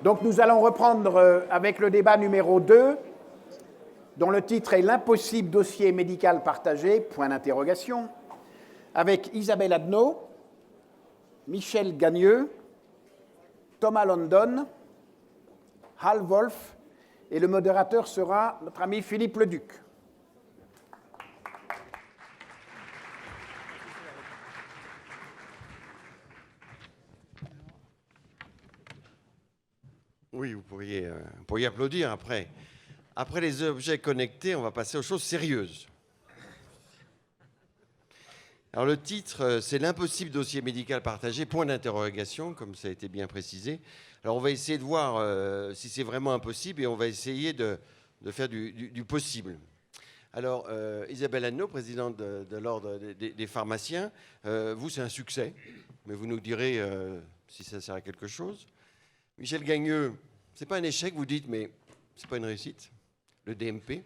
Donc nous allons reprendre avec le débat numéro 2, dont le titre est « L'impossible dossier médical partagé », point d'interrogation, avec Isabelle Adneault, Michel Gagneux, Thomas London, Hal Wolf, et le modérateur sera notre ami Philippe Leduc. Oui, vous pourriez applaudir après. Après les objets connectés, on va passer aux choses sérieuses. Alors le titre, c'est l'impossible dossier médical partagé, point d'interrogation, comme ça a été bien précisé. Alors on va essayer de voir si c'est vraiment impossible et on va essayer de faire du possible. Alors Isabelle Adneault, présidente de l'Ordre des pharmaciens, vous c'est un succès, mais vous nous direz si ça sert à quelque chose. Michel Gagneux, c'est pas un échec, vous dites, mais c'est pas une réussite, le DMP.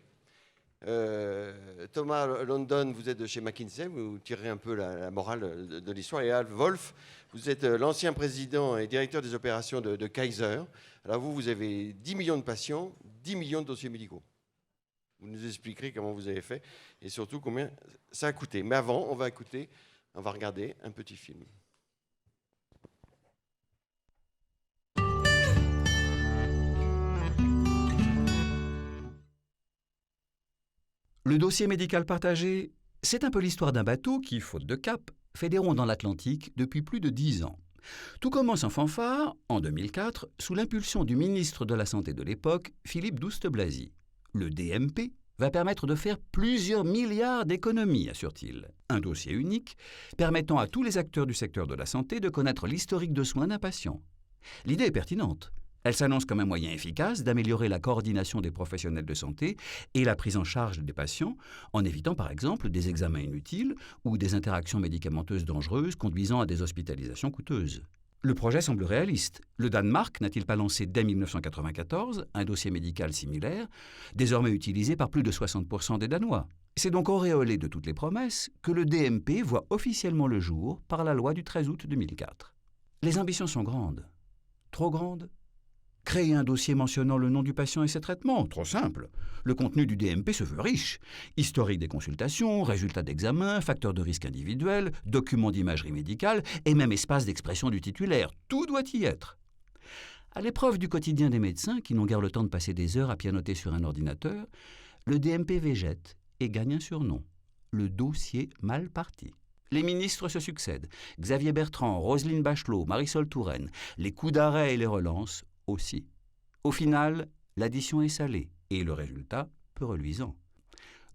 Thomas London, vous êtes de chez McKinsey, vous tirez un peu la morale de l'histoire. Et Hal Wolf, vous êtes l'ancien président et directeur des opérations de Kaiser. Alors vous avez 10 millions de patients, 10 millions de dossiers médicaux. Vous nous expliquerez comment vous avez fait et surtout combien ça a coûté. Mais avant, on va regarder un petit film. Le dossier médical partagé, c'est un peu l'histoire d'un bateau qui, faute de cap, fait des ronds dans l'Atlantique depuis plus de 10 ans. Tout commence en fanfare, en 2004, sous l'impulsion du ministre de la Santé de l'époque, Philippe Douste-Blazy. Le DMP va permettre de faire plusieurs milliards d'économies, assure-t-il. Un dossier unique permettant à tous les acteurs du secteur de la santé de connaître l'historique de soins d'un patient. L'idée est pertinente. Elle s'annonce comme un moyen efficace d'améliorer la coordination des professionnels de santé et la prise en charge des patients, en évitant par exemple des examens inutiles ou des interactions médicamenteuses dangereuses conduisant à des hospitalisations coûteuses. Le projet semble réaliste. Le Danemark n'a-t-il pas lancé dès 1994 un dossier médical similaire, désormais utilisé par plus de 60% des Danois? C'est donc auréolé de toutes les promesses que le DMP voit officiellement le jour par la loi du 13 août 2004. Les ambitions sont grandes. Trop grandes? Créer un dossier mentionnant le nom du patient et ses traitements, trop simple. Le contenu du DMP se veut riche. Historique des consultations, résultats d'examen, facteurs de risque individuels, documents d'imagerie médicale et même espace d'expression du titulaire. Tout doit y être. À l'épreuve du quotidien des médecins, qui n'ont guère le temps de passer des heures à pianoter sur un ordinateur, le DMP végète et gagne un surnom, le dossier mal parti. Les ministres se succèdent. Xavier Bertrand, Roselyne Bachelot, Marisol Touraine. Les coups d'arrêt et les relances aussi. Au final, l'addition est salée et le résultat peu reluisant.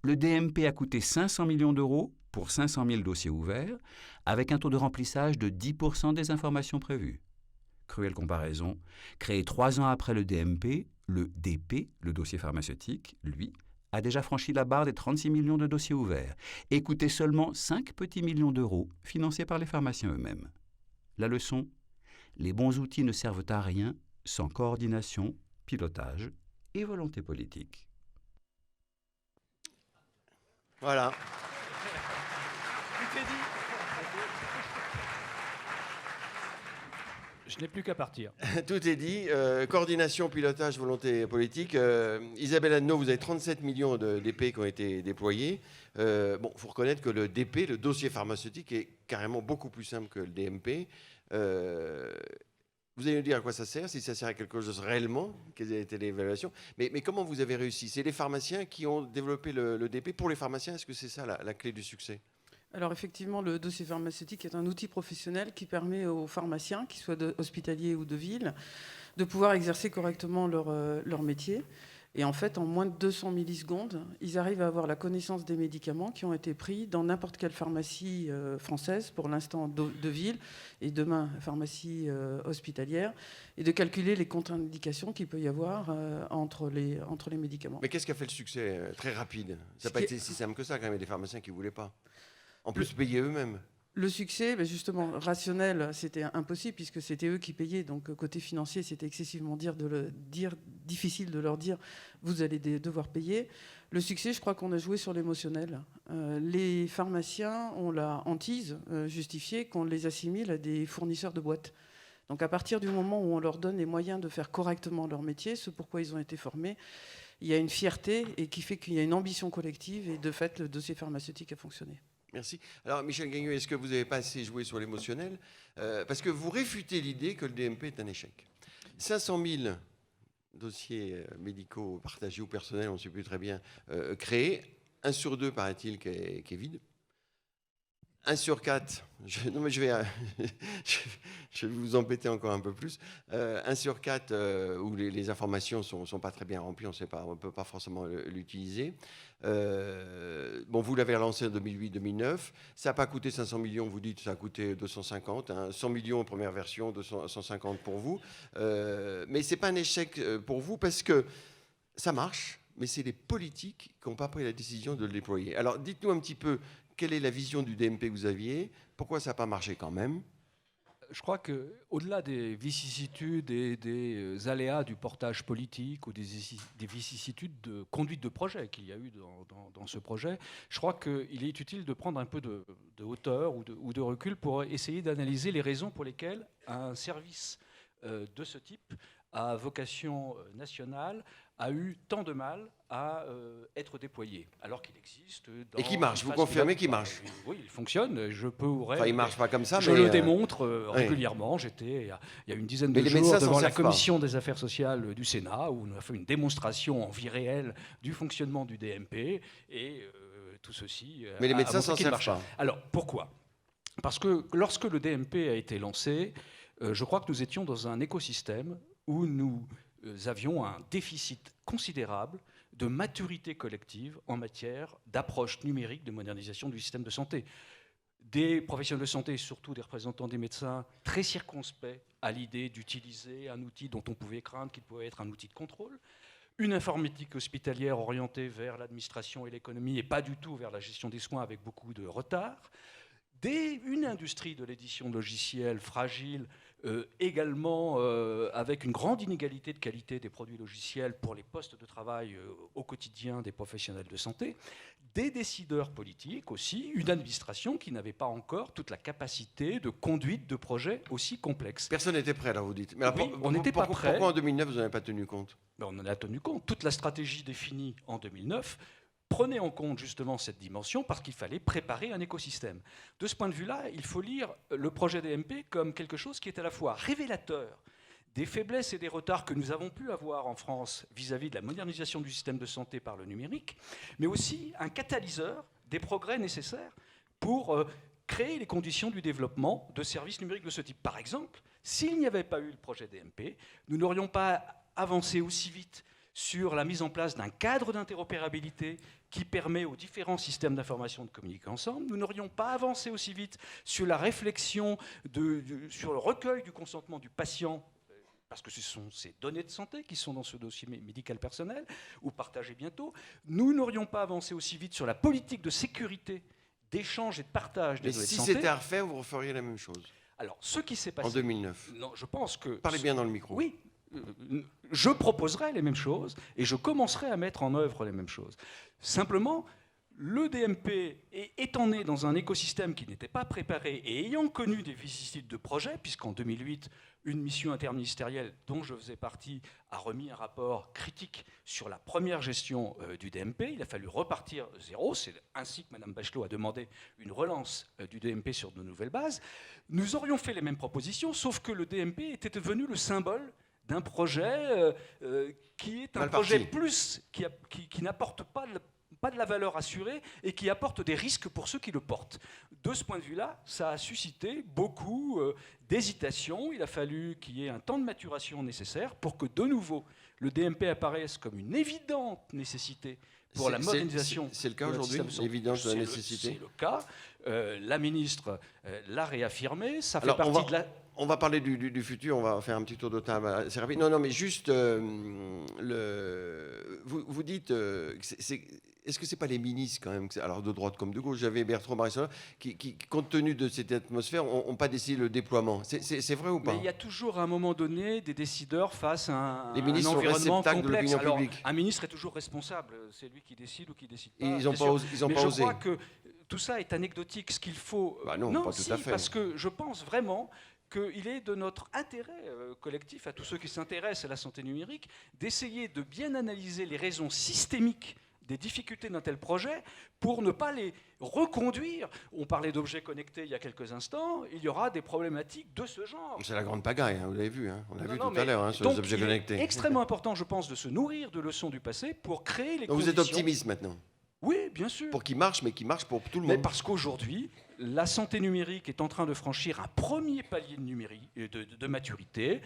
Le DMP a coûté 500 millions d'euros pour 500 000 dossiers ouverts, avec un taux de remplissage de 10% des informations prévues. Cruelle comparaison, créé 3 ans après le DMP, le DP, le dossier pharmaceutique, lui, a déjà franchi la barre des 36 millions de dossiers ouverts et coûté seulement 5 petits millions d'euros financés par les pharmaciens eux-mêmes. La leçon, les bons outils ne servent à rien sans coordination, pilotage et volonté politique. Voilà. Tout est dit. Je n'ai plus qu'à partir. Tout est dit. Coordination, pilotage, volonté politique. Isabelle Adneault, vous avez 37 millions de DP qui ont été déployés. Bon, il faut reconnaître que le DP, le dossier pharmaceutique, est carrément beaucoup plus simple que le DMP. Vous allez nous dire à quoi ça sert, si ça sert à quelque chose réellement, quelle a été l'évaluation. Mais comment vous avez réussi? C'est les pharmaciens qui ont développé le DP. Pour les pharmaciens, est-ce que c'est ça la clé du succès? Alors effectivement, le dossier pharmaceutique est un outil professionnel qui permet aux pharmaciens, qu'ils soient hospitaliers ou de ville, de pouvoir exercer correctement leur métier. Et en fait, en moins de 200 millisecondes, ils arrivent à avoir la connaissance des médicaments qui ont été pris dans n'importe quelle pharmacie française, pour l'instant de ville, et demain pharmacie hospitalière, et de calculer les contre-indications qu'il peut y avoir entre les médicaments. Mais qu'est-ce qui a fait le succès très rapide? Ça n'a pas été si simple que ça, quand même. Il y a des pharmaciens qui ne voulaient pas. En plus, payer eux-mêmes. Le succès, justement, rationnel, c'était impossible puisque c'était eux qui payaient. Donc, côté financier, c'était excessivement difficile de leur dire « vous allez devoir payer ». Le succès, je crois qu'on a joué sur l'émotionnel. Les pharmaciens ont la hantise justifiée qu'on les assimile à des fournisseurs de boîtes. Donc à partir du moment où on leur donne les moyens de faire correctement leur métier, ce pourquoi ils ont été formés, il y a une fierté et qui fait qu'il y a une ambition collective et de fait le dossier pharmaceutique a fonctionné. Merci. Alors Michel Gagnon, est-ce que vous n'avez pas assez joué sur l'émotionnel parce que vous réfutez l'idée que le DMP est un échec. 500 000 dossiers médicaux partagés ou personnels, on ne sait plus très bien, créés. 1 sur 2, paraît-il, qui est vide. 1 sur 4, je vais vous embêter encore un peu plus. 1 sur 4 où les informations ne sont pas très bien remplies, on ne peut pas forcément l'utiliser. Bon, vous l'avez relancé en 2008-2009. Ça n'a pas coûté 500 millions, vous dites, ça a coûté 250. 100 millions en première version, 150 pour vous. Mais ce n'est pas un échec pour vous parce que ça marche, mais c'est les politiques qui n'ont pas pris la décision de le déployer. Alors, dites-nous un petit peu quelle est la vision du DMP que vous aviez, pourquoi ça n'a pas marché quand même. Je crois qu'au-delà des vicissitudes et des aléas du portage politique ou des vicissitudes de conduite de projet qu'il y a eu dans ce projet, je crois qu'il est utile de prendre un peu de hauteur ou de recul pour essayer d'analyser les raisons pour lesquelles un service de ce type à vocation nationale a eu tant de mal à être déployé, alors qu'il existe. Et qui marche, vous confirmez qu'il marche? Oui, il fonctionne. Je peux Enfin, il marche pas comme ça, je mais le démontre régulièrement. J'étais il y a une dizaine de jours devant la commission des affaires sociales du Sénat où on a fait une démonstration en vie réelle du fonctionnement du DMP et tout ceci. Mais les médecins s'en servent pas. Alors pourquoi? Parce que lorsque le DMP a été lancé, je crois que nous étions dans un écosystème où nous avions un déficit considérable de maturité collective en matière d'approche numérique de modernisation du système de santé. Des professionnels de santé, surtout des représentants des médecins, très circonspects à l'idée d'utiliser un outil dont on pouvait craindre qu'il pouvait être un outil de contrôle, une informatique hospitalière orientée vers l'administration et l'économie et pas du tout vers la gestion des soins avec beaucoup de retard, une industrie de l'édition de logiciels fragile, également avec une grande inégalité de qualité des produits logiciels pour les postes de travail au quotidien des professionnels de santé, des décideurs politiques aussi, une administration qui n'avait pas encore toute la capacité de conduite de projets aussi complexes. Personne n'était prêt, là, vous dites. Mais alors, oui, on n'était pas prêt. Pourquoi en 2009, vous n'en avez pas tenu compte? On en a tenu compte. Toute la stratégie définie en 2009 prenait en compte justement cette dimension parce qu'il fallait préparer un écosystème. De ce point de vue-là, il faut lire le projet DMP comme quelque chose qui est à la fois révélateur des faiblesses et des retards que nous avons pu avoir en France vis-à-vis de la modernisation du système de santé par le numérique, mais aussi un catalyseur des progrès nécessaires pour créer les conditions du développement de services numériques de ce type. Par exemple, s'il n'y avait pas eu le projet DMP, nous n'aurions pas avancé aussi vite sur la mise en place d'un cadre d'interopérabilité qui permet aux différents systèmes d'information de communiquer ensemble. Nous n'aurions pas avancé aussi vite sur la réflexion, sur le recueil du consentement du patient, parce que ce sont ces données de santé qui sont dans ce dossier médical personnel, ou partagées bientôt. Nous n'aurions pas avancé aussi vite sur la politique de sécurité, d'échange et de partage des données de santé. Si c'était à refaire, vous referiez la même chose? Alors, ce qui s'est passé... En 2009. Non, je pense que... Parlez bien dans le micro. Oui. Je proposerai les mêmes choses et je commencerai à mettre en œuvre les mêmes choses. Simplement, le DMP étant né dans un écosystème qui n'était pas préparé et ayant connu des vicissitudes de projet, puisqu'en 2008, une mission interministérielle dont je faisais partie a remis un rapport critique sur la première gestion du DMP. Il a fallu repartir de zéro. C'est ainsi que Mme Bachelot a demandé une relance du DMP sur de nouvelles bases. Nous aurions fait les mêmes propositions, sauf que le DMP était devenu le symbole d'un projet qui est un projet plus, qui n'apporte pas de la valeur assurée et qui apporte des risques pour ceux qui le portent. De ce point de vue-là, ça a suscité beaucoup d'hésitation. Il a fallu qu'il y ait un temps de maturation nécessaire pour que, de nouveau, le DMP apparaisse comme une évidente nécessité pour la modernisation. C'est le cas aujourd'hui, l'évidence de la nécessité. C'est le cas. La ministre l'a réaffirmé. Ça fait partie de la... On va parler du futur, on va faire un petit tour de table assez rapide. Non, mais juste, vous dites, est-ce que ce n'est pas les ministres quand même, alors de droite comme de gauche, j'avais Bertrand Marissola, qui, compte tenu de cette atmosphère, n'ont pas décidé le déploiement. C'est vrai ou pas? Mais il y a toujours à un moment donné des décideurs face à un environnement complexe. Alors, un ministre est toujours responsable, c'est lui qui décide ou qui décide pas. Ils n'ont pas osé. Mais je crois que tout ça est anecdotique. Ce qu'il faut... non, pas tout à fait. Parce que je pense vraiment qu'il est de notre intérêt collectif, à tous ceux qui s'intéressent à la santé numérique, d'essayer de bien analyser les raisons systémiques des difficultés d'un tel projet pour ne pas les reconduire. On parlait d'objets connectés il y a quelques instants, il y aura des problématiques de ce genre. C'est la grande pagaille, hein, vous l'avez vu, hein, on l'a vu tout mais à l'heure sur donc, les objets il est connectés. extrêmement important, je pense, de se nourrir de leçons du passé pour créer les Donc vous conditions... êtes optimiste maintenant? Oui, bien sûr. Pour qu'il marche, mais qu'il marche pour tout le Mais monde. parce qu'aujourd'hui, la santé numérique est en train de franchir un premier palier de maturité.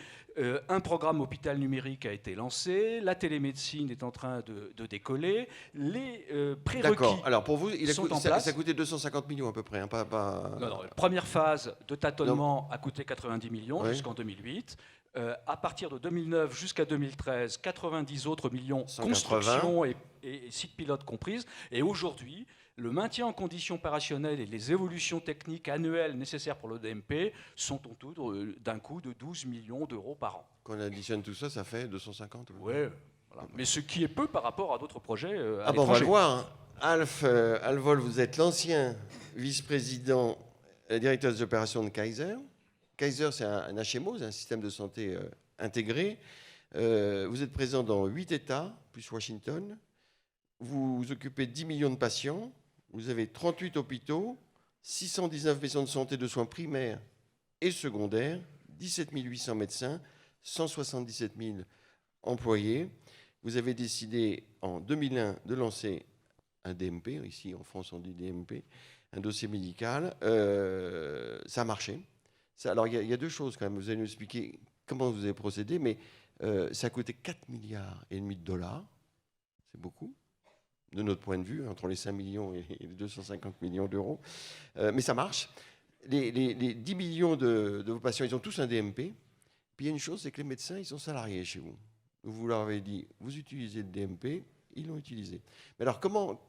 Un programme hôpital numérique a été lancé. La télémédecine est en train de décoller. Les prérequis D'accord. Alors pour vous, sont en place. ça a coûté 250 millions à peu près. Hein, Non, la première phase de tâtonnement a coûté 90 millions Oui. jusqu'en 2008. À partir de 2009 jusqu'à 2013, 90 autres millions, 180. construction et sites pilotes comprises. Et aujourd'hui, le maintien en condition opérationnelle et les évolutions techniques annuelles nécessaires pour le DMP sont autour d'un coût de 12 millions d'euros par an. Quand on additionne tout ça, ça fait 250. Ouais, voilà. Mais ce qui est peu par rapport à d'autres projets à On va l'étranger. le voir. Hein. Alf Alvol, vous êtes l'ancien vice-président directeur des opérations de Kaiser. Kaiser, c'est un HMO, c'est un système de santé intégré. Vous êtes présent dans 8 États, plus Washington. Vous vous occupez de 10 millions de patients. Vous avez 38 hôpitaux, 619 maisons de santé de soins primaires et secondaires, 17 800 médecins, 177 000 employés. Vous avez décidé en 2001 de lancer un DMP. Ici, en France, on dit DMP, un dossier médical. Ça a marché. Alors, il y a deux choses quand même. Vous allez nous expliquer comment vous avez procédé, mais ça a coûté 4,5 milliards de dollars. C'est beaucoup, de notre point de vue, entre les 5 millions et les 250 millions d'euros. Mais ça marche. Les 10 millions de vos patients, ils ont tous un DMP. Puis il y a une chose, c'est que les médecins, ils sont salariés chez vous. Vous leur avez dit, vous utilisez le DMP, ils l'ont utilisé. Mais alors,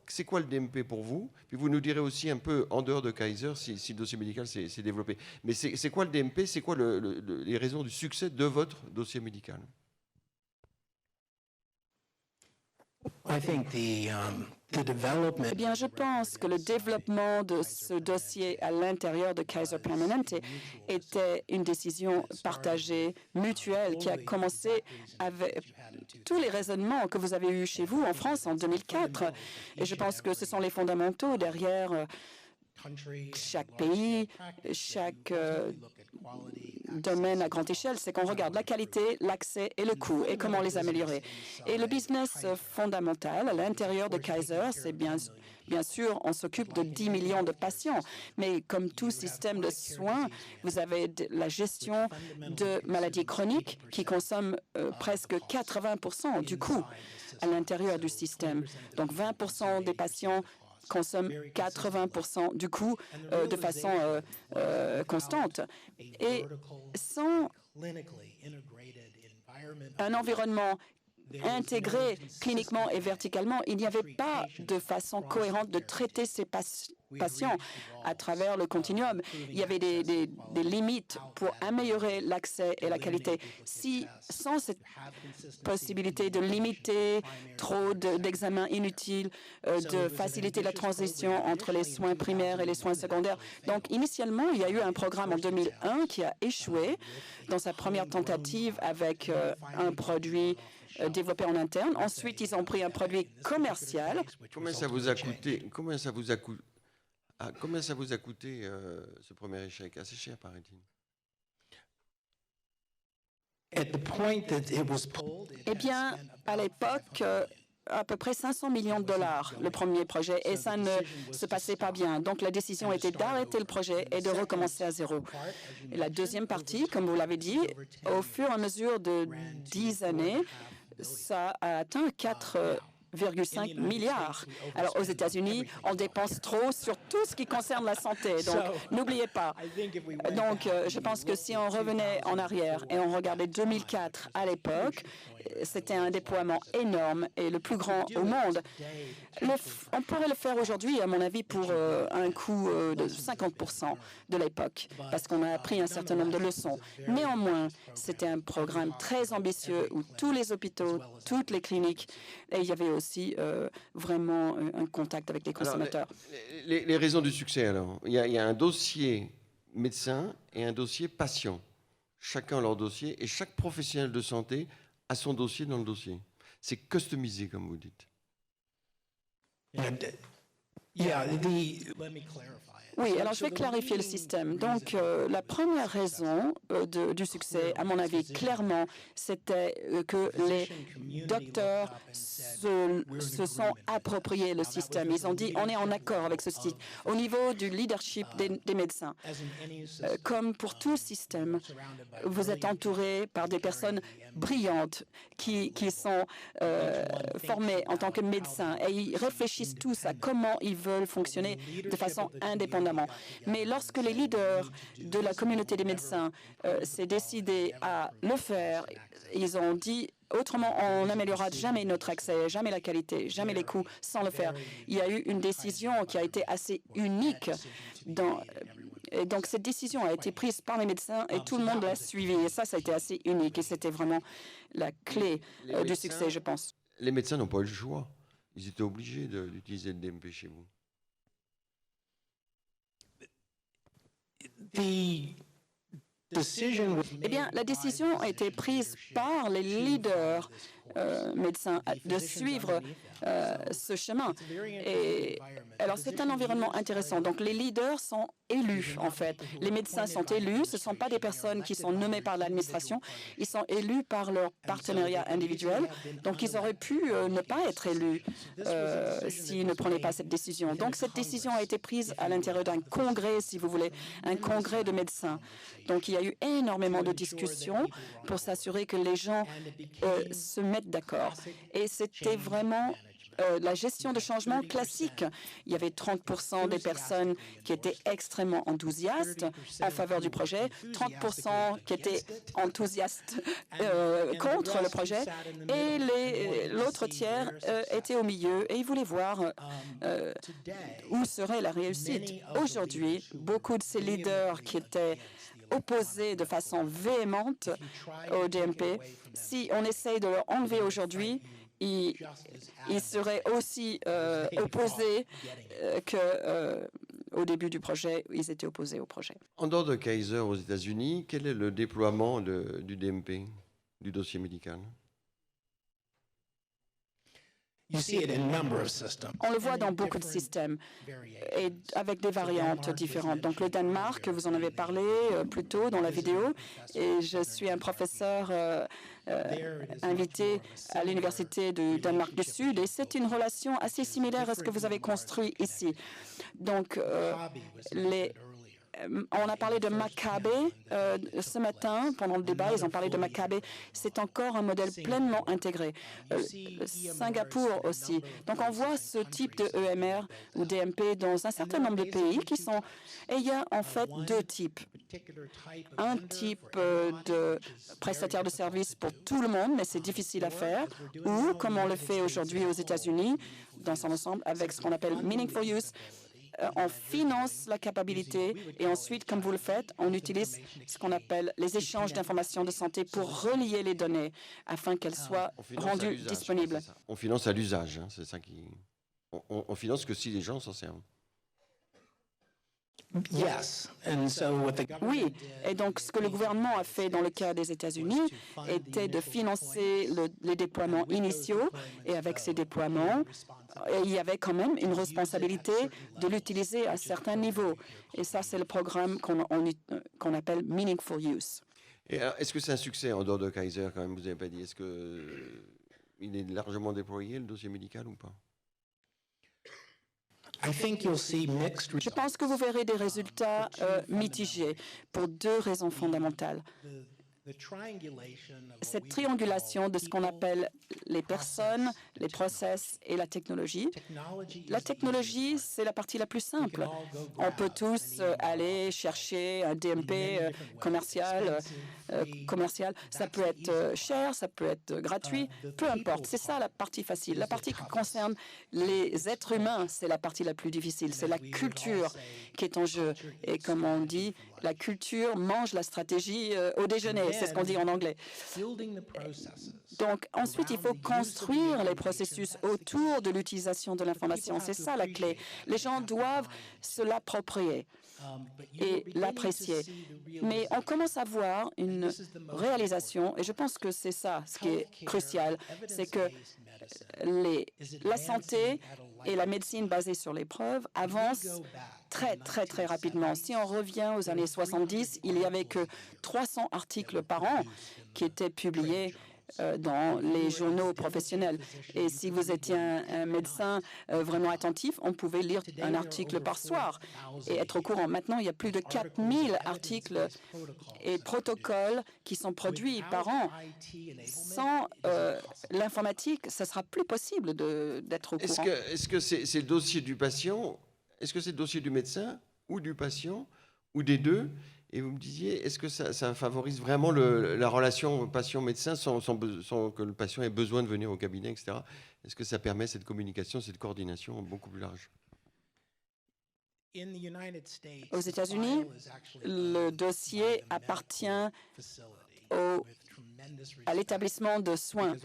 c'est quoi le DMP pour vous? Puis vous nous direz aussi un peu, en dehors de Kaiser, si le dossier médical s'est développé. Mais c'est quoi le DMP? C'est quoi les raisons du succès de votre dossier médical? Eh bien, je pense que le développement de ce dossier à l'intérieur de Kaiser Permanente était une décision partagée, mutuelle, qui a commencé avec tous les raisonnements que vous avez eus chez vous en France en 2004. Et je pense que ce sont les fondamentaux derrière chaque pays, chaque domaine à grande échelle, c'est qu'on regarde la qualité, l'accès et le coût et comment les améliorer. Et le business fondamental à l'intérieur de Kaiser, c'est bien sûr, on s'occupe de 10 millions de patients, mais comme tout système de soins, vous avez la gestion de maladies chroniques qui consomment presque 80% du coût à l'intérieur du système. Donc 20% des patients consomment 80% du coût de façon constante. Et sans un environnement intégré cliniquement et verticalement, il n'y avait pas de façon cohérente de traiter ces patients à travers le continuum. Il y avait des limites pour améliorer l'accès et la qualité. Sans cette possibilité de limiter trop d'examens inutiles, de faciliter la transition entre les soins primaires et les soins secondaires. Donc, initialement, il y a eu un programme en 2001 qui a échoué dans sa première tentative avec un produit développé en interne. Ensuite, ils ont pris un produit commercial. Combien ça vous a coûté ce premier échec? Assez cher, paraît-il. Eh bien, à l'époque, à peu près 500 millions de dollars, le premier projet, et ça ne se passait pas bien. Donc, la décision était d'arrêter le projet et de recommencer à zéro. Et la deuxième partie, comme vous l'avez dit, au fur et à mesure de 10 années, ça a atteint 4,5 milliards. Alors, aux États-Unis, on dépense trop sur tout ce qui concerne la santé. Donc, n'oubliez pas. Donc, je pense que si on revenait en arrière et on regardait 2004 à l'époque, c'était un déploiement énorme et le plus grand au monde. On pourrait le faire aujourd'hui, à mon avis, pour un coût de 50% de l'époque, parce qu'on a appris un certain nombre de leçons. Néanmoins, c'était un programme très ambitieux où tous les hôpitaux, toutes les cliniques, et il y avait aussi vraiment un contact avec les consommateurs. Alors, les raisons du succès, alors. Il y a un dossier médecin et un dossier patient. chacun leur dossier, et chaque professionnel de santé a son dossier dans le dossier. C'est customisé, comme vous dites. Oui, alors je vais clarifier le système. Donc, la première raison du succès, à mon avis, clairement, c'était que les docteurs se sont appropriés le système. Ils ont dit, on est en accord avec ce système. Au niveau du leadership des médecins, comme pour tout système, vous êtes entouré par des personnes brillantes qui sont formées en tant que médecins et ils réfléchissent tous à comment ils veulent fonctionner de façon indépendante. Mais lorsque les leaders de la communauté des médecins s'est décidé à le faire, ils ont dit autrement, on n'améliorera jamais notre accès, jamais la qualité, jamais les coûts sans le faire. Il y a eu une décision qui a été assez unique. Et donc cette décision a été prise par les médecins et tout le monde l'a suivi. Et ça a été assez unique et c'était vraiment la clé du succès, je pense. Les médecins n'ont pas eu le choix. Ils étaient obligés d'utiliser le DMP chez vous. Eh bien, la décision a été prise par les leaders médecins de suivre ce chemin. Et alors, c'est un environnement intéressant. Donc, les leaders sont élus, en fait. Les médecins sont élus. Ce ne sont pas des personnes qui sont nommées par l'administration. Ils sont élus par leur partenariat individuel. Donc, ils auraient pu ne pas être élus s'ils ne prenaient pas cette décision. Donc, cette décision a été prise à l'intérieur d'un congrès, si vous voulez, un congrès de médecins. Donc, il y a eu énormément de discussions pour s'assurer que les gens se mettent d'accord. Et c'était vraiment la gestion de changement classique. Il y avait 30% des personnes qui étaient extrêmement enthousiastes en faveur du projet, 30% qui étaient enthousiastes contre le projet, et l'autre tiers était au milieu et ils voulaient voir où serait la réussite. Aujourd'hui, beaucoup de ces leaders qui étaient opposés de façon véhémente au DMP, si on essaye de leur enlever aujourd'hui, ils seraient aussi opposés qu'au début du projet, ils étaient opposés au projet. En dehors de Kaiser aux États-Unis, quel est le déploiement du DMP, du dossier médical? On le voit dans beaucoup de systèmes et avec des variantes différentes. Donc le Danemark, vous en avez parlé plus tôt dans la vidéo, et je suis un professeur invité à l'Université du Danemark du Sud, et c'est une relation assez similaire à ce que vous avez construit ici. Donc on a parlé de Maccabee ce matin, pendant le débat, ils ont parlé de Maccabee. C'est encore un modèle pleinement intégré. Singapour aussi. Donc on voit ce type de EMR ou DMP dans un certain nombre de pays qui sont... Et il y a en fait deux types. Un type de prestataire de services pour tout le monde, mais c'est difficile à faire, ou comme on le fait aujourd'hui aux États-Unis, dans son ensemble, avec ce qu'on appelle Meaningful Use. On finance la capacité et ensuite, comme vous le faites, on utilise ce qu'on appelle les échanges d'informations de santé pour relier les données afin qu'elles soient rendues disponibles. On finance à l'usage, hein, c'est ça qui... On finance que si les gens s'en servent. Oui, et donc ce que le gouvernement a fait dans le cas des États-Unis était de financer les déploiements initiaux, et avec ces déploiements, il y avait quand même une responsabilité de l'utiliser à certains niveaux. Et ça, c'est le programme qu'on appelle Meaningful Use. Est-ce que c'est un succès en dehors de Kaiser, quand même, vous n'avez pas dit? Est-ce qu'il est largement déployé, le dossier médical, ou pas? Je pense que vous verrez des résultats mitigés pour deux raisons fondamentales. Cette triangulation de ce qu'on appelle les personnes, les process et la technologie. La technologie, c'est la partie la plus simple. On peut tous aller chercher un DMP commercial. Ça peut être cher, ça peut être gratuit, peu importe. C'est ça la partie facile. La partie qui concerne les êtres humains, c'est la partie la plus difficile. C'est la culture qui est en jeu. Et comme on dit, la culture mange la stratégie au déjeuner. C'est ce qu'on dit en anglais. Donc, ensuite, il faut construire les processus autour de l'utilisation de l'information. C'est ça la clé. Les gens doivent se l'approprier. et l'apprécier. Mais on commence à voir une réalisation, et je pense que c'est ça ce qui est crucial, c'est que la santé et la médecine basée sur les preuves avancent très, très, très rapidement. Si on revient aux années 70, il n'y avait que 300 articles par an qui étaient publiés dans les journaux professionnels. Et si vous étiez un médecin vraiment attentif, on pouvait lire un article par soir et être au courant. Maintenant, il y a plus de 4000 articles et protocoles qui sont produits par an. Sans l'informatique, ce sera plus possible d'être au courant. Est-ce que c'est le dossier du patient? Est-ce que c'est le dossier du médecin ou du patient ou des deux? Et vous me disiez, est-ce que ça favorise vraiment la relation patient-médecin sans que le patient ait besoin de venir au cabinet, etc. Est-ce que ça permet cette communication, cette coordination beaucoup plus large? Aux États-Unis, le dossier appartient à l'établissement de soins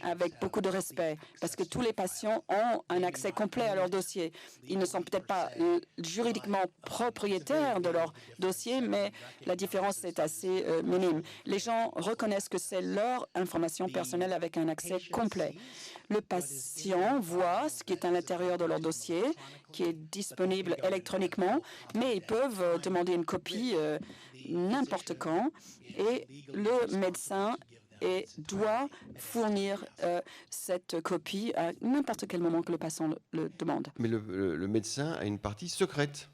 avec beaucoup de respect, parce que tous les patients ont un accès complet à leur dossier. Ils ne sont peut-être pas juridiquement propriétaires de leur dossier, mais la différence est assez minime. Les gens reconnaissent que c'est leur information personnelle avec un accès complet. Le patient voit ce qui est à l'intérieur de leur dossier, qui est disponible électroniquement, mais ils peuvent demander une copie n'importe quand, et le médecin doit fournir cette copie à n'importe quel moment que le patient le demande. Mais le médecin a une partie secrète.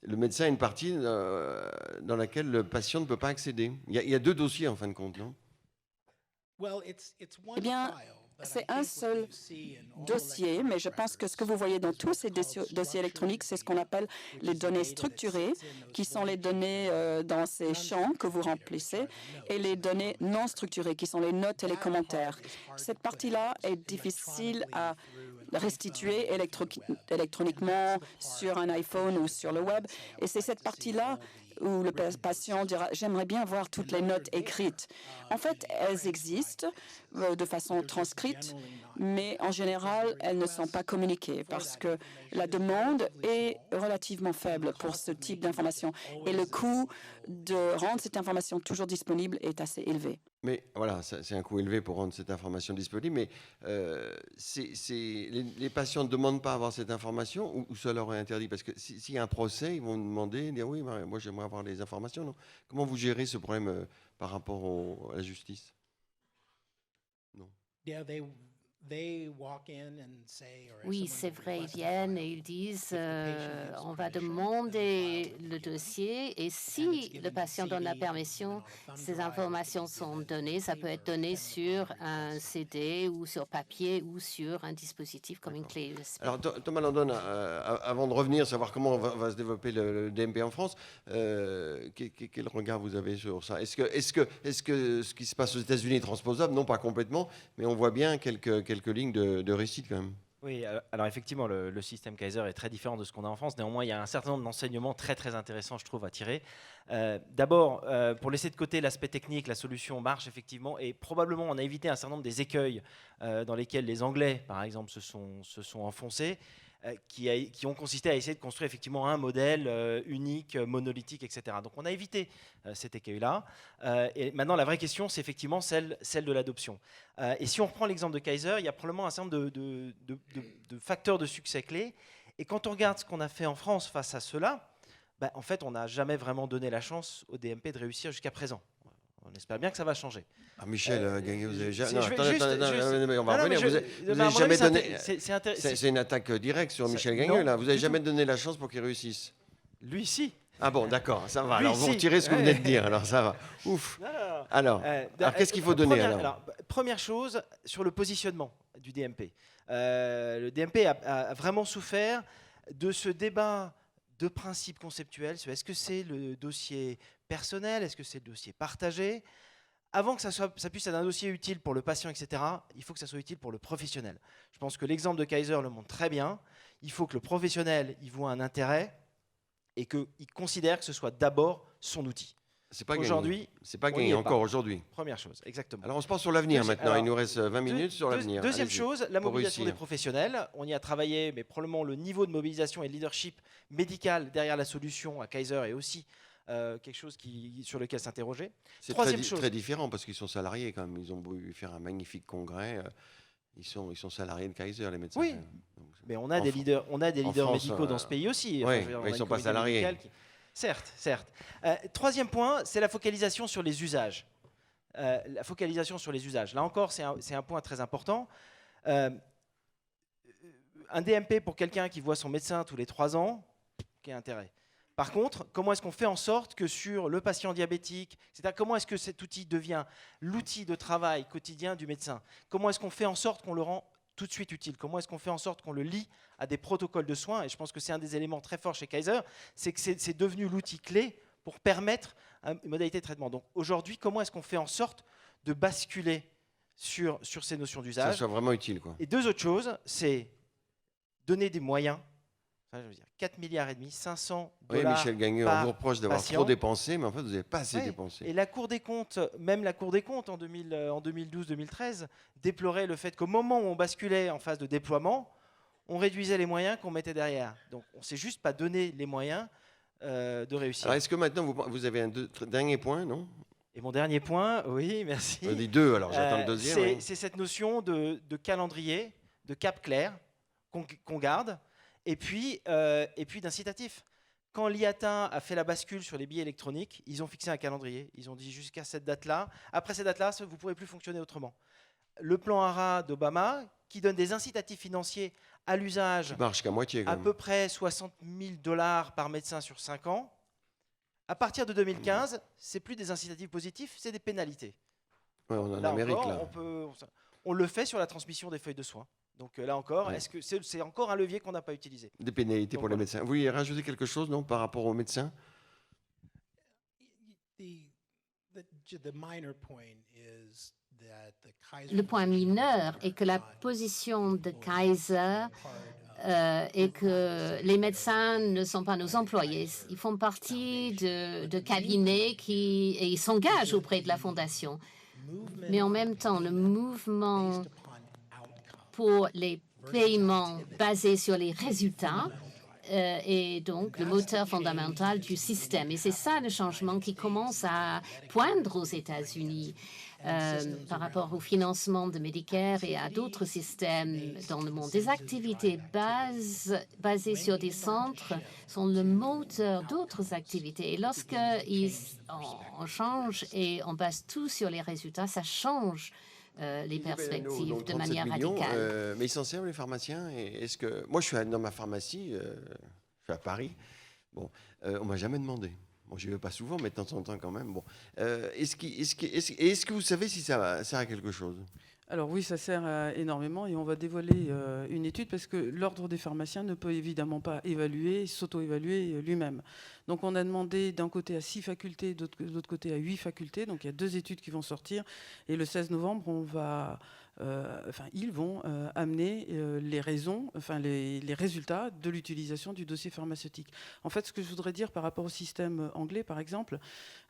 Le médecin a une partie dans laquelle le patient ne peut pas accéder. Il y a deux dossiers en fin de compte, non? Eh bien, c'est un seul dossier, mais je pense que ce que vous voyez dans tous ces dossiers électroniques, c'est ce qu'on appelle les données structurées, qui sont les données dans ces champs que vous remplissez, et les données non structurées, qui sont les notes et les commentaires. Cette partie-là est difficile à restituer électroniquement sur un iPhone ou sur le web, et c'est cette partie-là où le patient dira « j'aimerais bien voir toutes les notes écrites ». En fait, elles existent de façon transcrite, mais en général, elles ne sont pas communiquées parce que la demande est relativement faible pour ce type d'information et le coût de rendre cette information toujours disponible est assez élevé. Mais voilà, c'est un coût élevé pour rendre cette information disponible, mais les patients ne demandent pas à avoir cette information ou ça leur est interdit? Parce que s'il y a un procès, ils vont demander, dire oui, moi j'aimerais avoir les informations. Non. Comment vous gérez ce problème par rapport à la justice? Non. Oui, c'est vrai, ils viennent et ils disent on va demander le dossier et si le patient donne la permission, ces informations sont données. Ça peut être donné sur un CD ou sur papier ou sur un dispositif comme une clé USB. Alors Thomas Landon, avant de revenir, savoir comment va se développer le DMP en France, quel regard vous avez sur ça? Est-ce que ce qui se passe aux États-Unis est transposable? Non, pas complètement, mais on voit bien quelques lignes de récit quand même. Oui, alors effectivement, le système Kaiser est très différent de ce qu'on a en France. Néanmoins, il y a un certain nombre d'enseignements très très intéressants, je trouve, à tirer. D'abord, pour laisser de côté l'aspect technique, la solution marche effectivement, et probablement on a évité un certain nombre des écueils dans lesquels les Anglais, par exemple, se sont enfoncés, qui ont consisté à essayer de construire effectivement un modèle unique, monolithique, etc. Donc on a évité cet écueil-là. Et maintenant, la vraie question, c'est effectivement celle de l'adoption. Et si on reprend l'exemple de Kaiser, il y a probablement un certain nombre de facteurs de succès clés. Et quand on regarde ce qu'on a fait en France face à cela, en fait, on n'a jamais vraiment donné la chance au DMP de réussir jusqu'à présent. On espère bien que ça va changer. Ah, Michel Guinguet, vous avez jamais... Non, on va revenir. Vous n'avez jamais donné... C'est une attaque directe sur Michel Guinguet, là. Vous n'avez jamais donné la chance pour qu'il réussisse. Lui, si. Ah bon, d'accord, ça va. Alors, vous retirez ce que vous venez de dire, alors ça va. Ouf. Alors qu'est-ce qu'il faut donner alors première chose, sur le positionnement du DMP. Le DMP a vraiment souffert de ce débat de principes conceptuels. Est-ce que c'est le dossier personnel? Est-ce que c'est le dossier partagé? Avant que ça puisse être un dossier utile pour le patient, etc., il faut que ça soit utile pour le professionnel. Je pense que l'exemple de Kaiser le montre très bien. Il faut que le professionnel y voit un intérêt et qu'il considère que ce soit d'abord son outil. C'est pas gagné. Aujourd'hui, c'est pas on gagné y est encore pas. aujourd'hui. Première chose, exactement. Alors on se pense sur l'avenir maintenant. Alors, Il nous reste 20 minutes sur l'avenir. Deuxième Allez-y, chose, la pour mobilisation des réussir. professionnels. On y a travaillé, mais probablement le niveau de mobilisation et de leadership médical derrière la solution à Kaiser est aussi quelque chose sur lequel s'interroger. C'est Troisième chose. très différent parce qu'ils sont salariés quand même. Ils ont voulu faire un magnifique congrès. Ils sont salariés de Kaiser, les médecins. Oui. Donc, Mais on a des leaders France, médicaux dans ce pays aussi. oui, je veux dire, on mais a ils une sont pas communauté salariés. médicale Certes, certes. Troisième point, c'est la focalisation sur les usages. La focalisation sur les usages. Là encore, c'est un point très important. Un DMP pour quelqu'un qui voit son médecin tous les 3 ans, quel intérêt? Par contre, comment est-ce qu'on fait en sorte que sur le patient diabétique, c'est-à-dire comment est-ce que cet outil devient l'outil de travail quotidien du médecin? Comment est-ce qu'on fait en sorte qu'on le rend tout de suite utile? Comment est-ce qu'on fait en sorte qu'on le lie à des protocoles de soins? Et je pense que c'est un des éléments très forts chez Kaiser, c'est que c'est devenu l'outil clé pour permettre une modalité de traitement. Donc aujourd'hui, comment est-ce qu'on fait en sorte de basculer sur ces notions Ça d'usage? soit vraiment utile, quoi. Et deux autres choses, c'est donner des moyens. Enfin, je veux dire, 4 milliards et demi, 500 Oui, dollars Michel Gagneux, on par vous reproche d'avoir patient. trop dépensé, mais en fait, vous n'avez pas assez Ouais. dépensé. Et la Cour des comptes, même la Cour des comptes en 2012-2013, déplorait le fait qu'au moment où on basculait en phase de déploiement, on réduisait les moyens qu'on mettait derrière. Donc on ne s'est juste pas donné les moyens de réussir. Alors, est-ce que maintenant, vous avez un dernier point, non? Et mon dernier point, oui, merci. On dit 2, alors j'attends le deuxième. oui. C'est cette notion de calendrier, de cap clair qu'on garde, et puis d'incitatif. Quand l'IATA a fait la bascule sur les billets électroniques, ils ont fixé un calendrier. Ils ont dit jusqu'à cette date-là. Après cette date-là, vous ne pourrez plus fonctionner autrement. Le plan ARA d'Obama, qui donne des incitatifs financiers à l'usage, Qui marche qu'à moitié, quand à même. peu près 60 000 $ par médecin sur 5 ans. À partir de 2015, c'est plus des incitatifs positifs, c'est des pénalités. Ouais, on est en Là Amérique, encore, là. on le fait sur la transmission des feuilles de soins. Donc là encore, Ouais. est-ce que c'est encore un levier qu'on n'a pas utilisé? Des pénalités Donc, pour les voilà. médecins. Vous vouliez rajouter quelque chose, non, par rapport aux médecins? Le point mineur est que la position de Kaiser est que les médecins ne sont pas nos employés. Ils font partie de cabinets et ils s'engagent auprès de la Fondation. Mais en même temps, le mouvement pour les paiements basés sur les résultats est donc le moteur fondamental du système. Et c'est ça le changement qui commence à poindre aux États-Unis par rapport au financement de Medicare et à d'autres systèmes dans le monde. Des activités basées sur des centres sont le moteur d'autres activités. Et lorsqu'on change et on base tout sur les résultats, ça change les perspectives Donc, de 37 manière millions, radicale. mais ils s'en servent, les pharmaciens. Et est-ce que moi, je suis dans ma pharmacie, je suis à Paris. Bon, on m'a jamais demandé. Bon, je ne vais pas souvent, mais de temps en temps quand même. Bon, est-ce que vous savez si ça sert à quelque chose? Alors oui, ça sert énormément et on va dévoiler une étude parce que l'Ordre des pharmaciens ne peut évidemment pas évaluer, s'auto-évaluer lui-même. Donc on a demandé d'un côté à 6 facultés, de l'autre côté à 8 facultés. Donc il y a 2 études qui vont sortir et le 16 novembre, ils vont amener les raisons, les résultats de l'utilisation du dossier pharmaceutique. En fait, ce que je voudrais dire par rapport au système anglais, par exemple,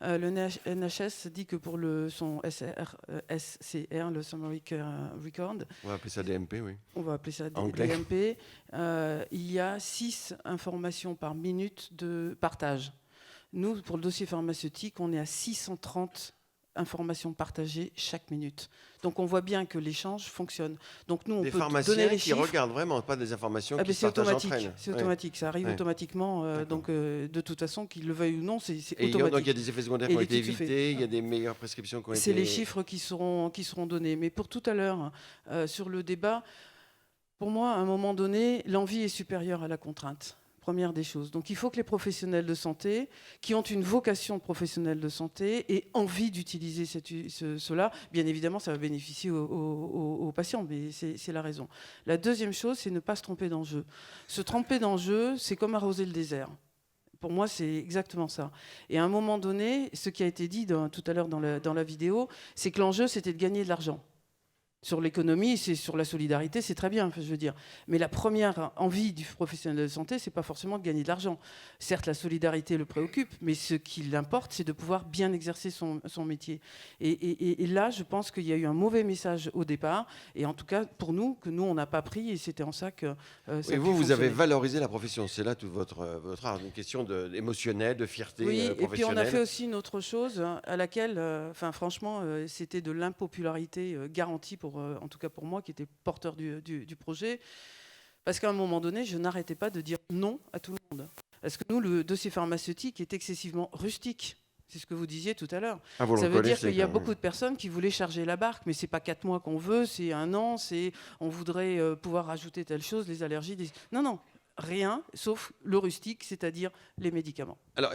le NHS dit que pour son SCR, le Summary Care Record, On va appeler ça DMP, oui. on va appeler ça Anglais. DMP, il y a 6 informations par minute de partage. Nous, pour le dossier pharmaceutique, on est à 630 informations partagées chaque minute. Donc on voit bien que l'échange fonctionne. Donc nous, on Des peut donner pharmaciens les qui chiffres. regardent vraiment, pas des informations qui se C'est partagent automatique, entre elles. c'est Ouais. automatique, ça arrive Ouais. automatiquement. D'accord. Donc de toute façon, qu'ils le veuillent ou non, c'est Et automatique. donc il y a des effets secondaires Et qui ont été l'étude se fait. évités, il y a des meilleures prescriptions qui ont été... C'est les chiffres qui seront donnés. Mais pour tout à l'heure, sur le débat, pour moi, à un moment donné, l'envie est supérieure à la contrainte. Première des choses. Donc il faut que les professionnels de santé, qui ont une vocation professionnelle de santé, aient envie d'utiliser cela. Bien évidemment, ça va bénéficier aux patients, mais c'est la raison. La deuxième chose, c'est ne pas se tromper d'enjeu. Se tromper d'enjeu, c'est comme arroser le désert. Pour moi, c'est exactement ça. Et à un moment donné, ce qui a été dit tout à l'heure dans la vidéo, c'est que l'enjeu, c'était de gagner de l'argent. Sur l'économie, c'est sur la solidarité, c'est très bien, je veux dire. Mais la première envie du professionnel de santé, c'est pas forcément de gagner de l'argent. Certes, la solidarité le préoccupe, mais ce qui l'importe, c'est de pouvoir bien exercer son métier. Et là, je pense qu'il y a eu un mauvais message au départ, et en tout cas pour nous, que nous on n'a pas pris, et c'était en ça que. Ça et a pu vous avez fonctionner. valorisé la profession. C'est là tout votre art, une question émotionnelle, de fierté Oui, et puis professionnelle. on a fait aussi une autre chose à laquelle, franchement, c'était de l'impopularité garantie, en tout cas pour moi, qui était porteur du projet. Parce qu'à un moment donné, je n'arrêtais pas de dire non à tout le monde. Parce que nous, le dossier pharmaceutique est excessivement rustique. C'est ce que vous disiez tout à l'heure. Ah, vous le Ça veut dire reconnaissez, qu'il y a quand même. beaucoup de personnes qui voulaient charger la barque, mais c'est pas 4 mois qu'on veut, c'est 1 an, on voudrait pouvoir rajouter telle chose, les allergies. Non, rien, sauf le rustique, c'est-à-dire les médicaments. Alors,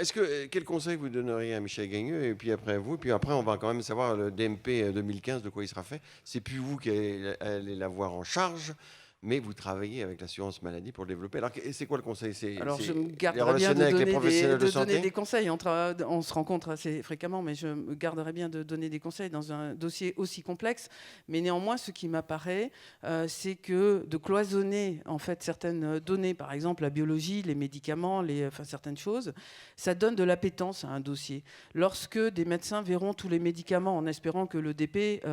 quel conseil vous donneriez à Michel Gagneux et puis après vous, et puis après on va quand même savoir le DMP 2015 de quoi il sera fait. C'est plus vous qui allez l'avoir en charge, mais vous travaillez avec l'assurance maladie pour le développer. Alors, c'est quoi le conseil? Alors, je me les garderais bien relationner avec les de professionnels de donner santé. des conseils. On se rencontre assez fréquemment, mais je me garderais bien de donner des conseils dans un dossier aussi complexe. Mais néanmoins, ce qui m'apparaît, c'est que de cloisonner en fait certaines données, par exemple la biologie, les médicaments, certaines choses, ça donne de l'appétence à un dossier. Lorsque des médecins verront tous les médicaments en espérant que le DP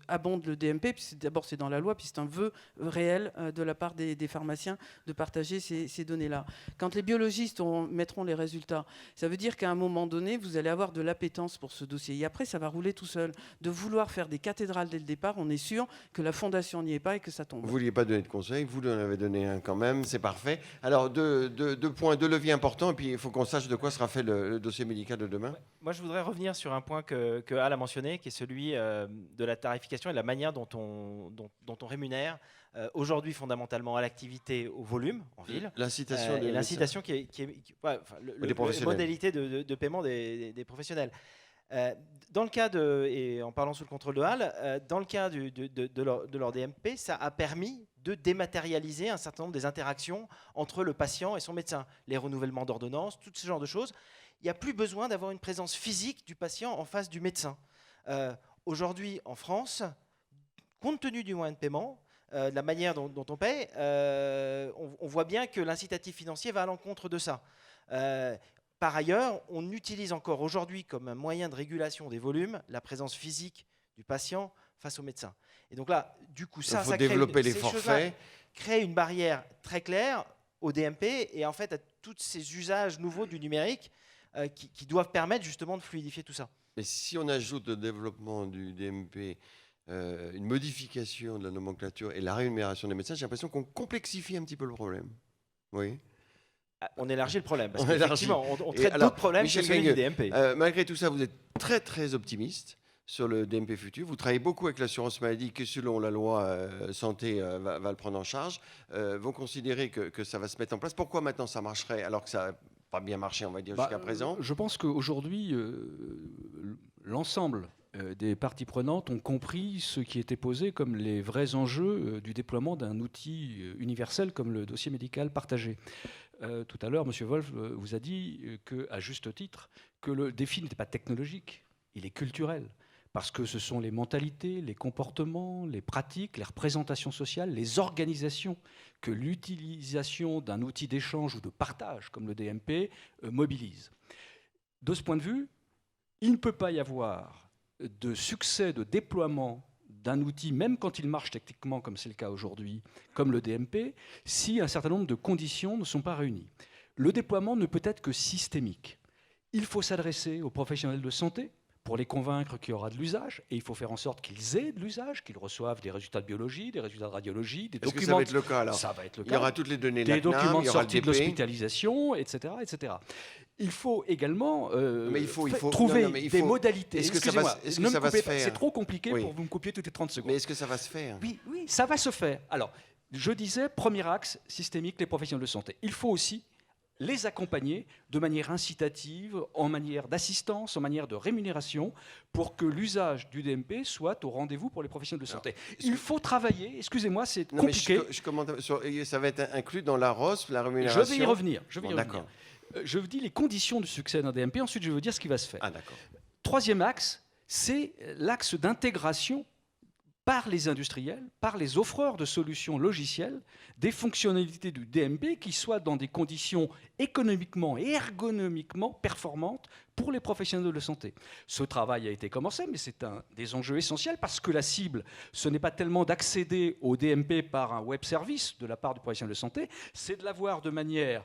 abonde le DMP, puis d'abord c'est dans la loi, puis c'est un vœu réel de la part des pharmaciens de partager ces données-là. Quand les biologistes mettront les résultats, ça veut dire qu'à un moment donné, vous allez avoir de l'appétence pour ce dossier. Et après, ça va rouler tout seul. De vouloir faire des cathédrales dès le départ, on est sûr que la fondation n'y est pas et que ça tombe. Vous ne vouliez pas donner de conseils, vous en avez donné un quand même, c'est parfait. Alors, deux points, deux leviers importants, et puis il faut qu'on sache de quoi sera fait le dossier médical de demain. Ouais. Moi, je voudrais revenir sur un point que Al a mentionné, qui est celui de la tarification et de la manière dont on rémunère aujourd'hui fondamentalement à l'activité, au volume en ville. L'incitation et l'incitation qui est des professionnels. modalité de paiement des professionnels. Dans le cas et en parlant sous le contrôle de Hal, dans le cas de leur DMP, ça a permis de dématérialiser un certain nombre des interactions entre le patient et son médecin, les renouvellements d'ordonnances, tout ce genre de choses. Il n'y a plus besoin d'avoir une présence physique du patient en face du médecin. Aujourd'hui, en France, compte tenu du moyen de paiement, de la manière dont on paye, on voit bien que l'incitatif financier va à l'encontre de ça. Par ailleurs, on utilise encore aujourd'hui comme un moyen de régulation des volumes la présence physique du patient face au médecin. Et donc là, du coup, ça faut développer les ces forfaits. choses-là crée une barrière très claire au DMP et en fait à tous ces usages nouveaux du numérique qui doivent permettre justement de fluidifier tout ça. Mais si on ajoute le développement du DMP, une modification de la nomenclature et la rémunération des médecins, j'ai l'impression qu'on complexifie un petit peu le problème. Oui. On élargit le problème, parce On qu'effectivement, on traite d'autres problèmes que Michel celui du Gagneux, DMP. malgré tout ça, vous êtes très très optimiste sur le DMP futur. Vous travaillez beaucoup avec l'assurance maladie qui, selon la loi santé, va le prendre en charge. Vous considérez que ça va se mettre en place. Pourquoi maintenant ça marcherait alors que ça n'a pas bien marché, on va dire, jusqu'à présent? Je pense qu'aujourd'hui, l'ensemble des parties prenantes ont compris ce qui était posé comme les vrais enjeux du déploiement d'un outil universel comme le dossier médical partagé. Tout à l'heure, M. Wolf vous a dit, à juste titre, que le défi n'était pas technologique, il est culturel. Parce que ce sont les mentalités, les comportements, les pratiques, les représentations sociales, les organisations que l'utilisation d'un outil d'échange ou de partage comme le DMP mobilise. De ce point de vue, il ne peut pas y avoir de succès de déploiement d'un outil, même quand il marche techniquement, comme c'est le cas aujourd'hui, comme le DMP, si un certain nombre de conditions ne sont pas réunies. Le déploiement ne peut être que systémique. Il faut s'adresser aux professionnels de santé pour les convaincre qu'il y aura de l'usage, et il faut faire en sorte qu'ils aient de l'usage, qu'ils reçoivent des résultats de biologie, des résultats de radiologie, des documents. Est-ce que ça va être le cas alors? Ça va être le cas. Il y aura toutes les données de des documents de il y aura sortie le de DP. l'hospitalisation, etc., etc. Il faut également Mais il faut trouver non, mais il des faut- modalités. Est-ce que ça va- est-ce que Ne me ça va coupez se pas, faire? c'est trop compliqué Oui. pour vous me couper toutes les 30 secondes. Mais est-ce que ça va se faire? Oui, ça va se faire. Alors, je disais, premier axe systémique, les professionnels de santé. Il faut aussi les accompagner de manière incitative, en manière d'assistance, en manière de rémunération, pour que l'usage du DMP soit au rendez-vous pour les professionnels de santé. Il faut travailler, excusez-moi, c'est Non, mais compliqué. je commente ça va être inclus dans la ROS, la rémunération. Je vais y revenir. Bon, d'accord. Je vous dis les conditions du succès d'un DMP, ensuite je vais vous dire ce qui va se faire. Ah, d'accord. Troisième axe, c'est l'axe d'intégration par les industriels, par les offreurs de solutions logicielles, des fonctionnalités du DMP qui soient dans des conditions économiquement et ergonomiquement performantes pour les professionnels de santé. Ce travail a été commencé, mais c'est un des enjeux essentiels parce que la cible, ce n'est pas tellement d'accéder au DMP par un web service de la part du professionnel de santé, c'est de l'avoir de manière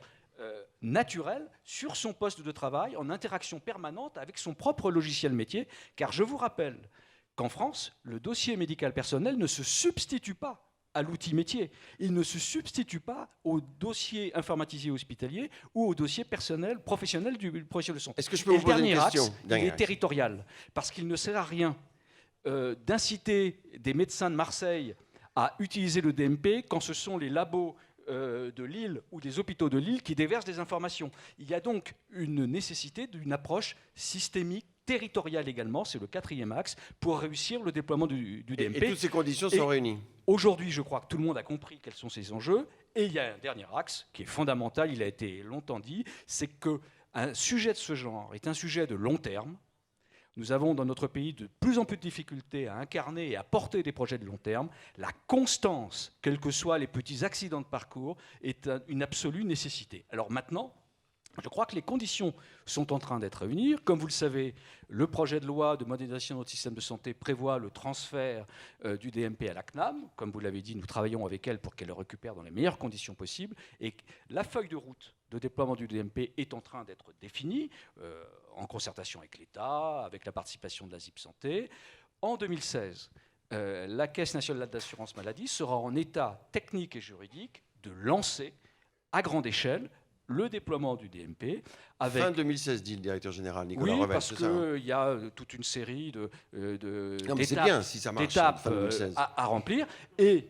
naturelle sur son poste de travail, en interaction permanente avec son propre logiciel métier, car je vous rappelle qu'en France, le dossier médical personnel ne se substitue pas à l'outil métier. Il ne se substitue pas au dossier informatisé hospitalier ou au dossier personnel, professionnel du professionnel de santé. Est-ce que je peux vous poser une question ? Il est territorial, parce qu'il ne sert à rien d'inciter des médecins de Marseille à utiliser le DMP quand ce sont les labos de Lille ou des hôpitaux de Lille qui déversent des informations. Il y a donc une nécessité d'une approche systémique, territoriale également, c'est le 4e axe, pour réussir le déploiement du DMP. Et toutes ces conditions sont réunies. Aujourd'hui, je crois que tout le monde a compris quels sont ces enjeux. Et il y a un dernier axe qui est fondamental, il a été longtemps dit, c'est qu'un sujet de ce genre est un sujet de long terme. Nous avons dans notre pays de plus en plus de difficultés à incarner et à porter des projets de long terme. La constance, quels que soient les petits accidents de parcours, est une absolue nécessité. Alors maintenant, je crois que les conditions sont en train d'être réunies. Comme vous le savez, le projet de loi de modernisation de notre système de santé prévoit le transfert du DMP à la CNAM. Comme vous l'avez dit, nous travaillons avec elle pour qu'elle le récupère dans les meilleures conditions possibles. Et la feuille de route de déploiement du DMP est en train d'être définie en concertation avec l'État, avec la participation de la ZIP Santé. En 2016, la Caisse nationale d'assurance maladie sera en état technique et juridique de lancer à grande échelle le déploiement du DMP. Avec... Fin 2016, dit le directeur général Nicolas Revel. Oui, parce qu'il y a toute une série d'étapes à remplir. Et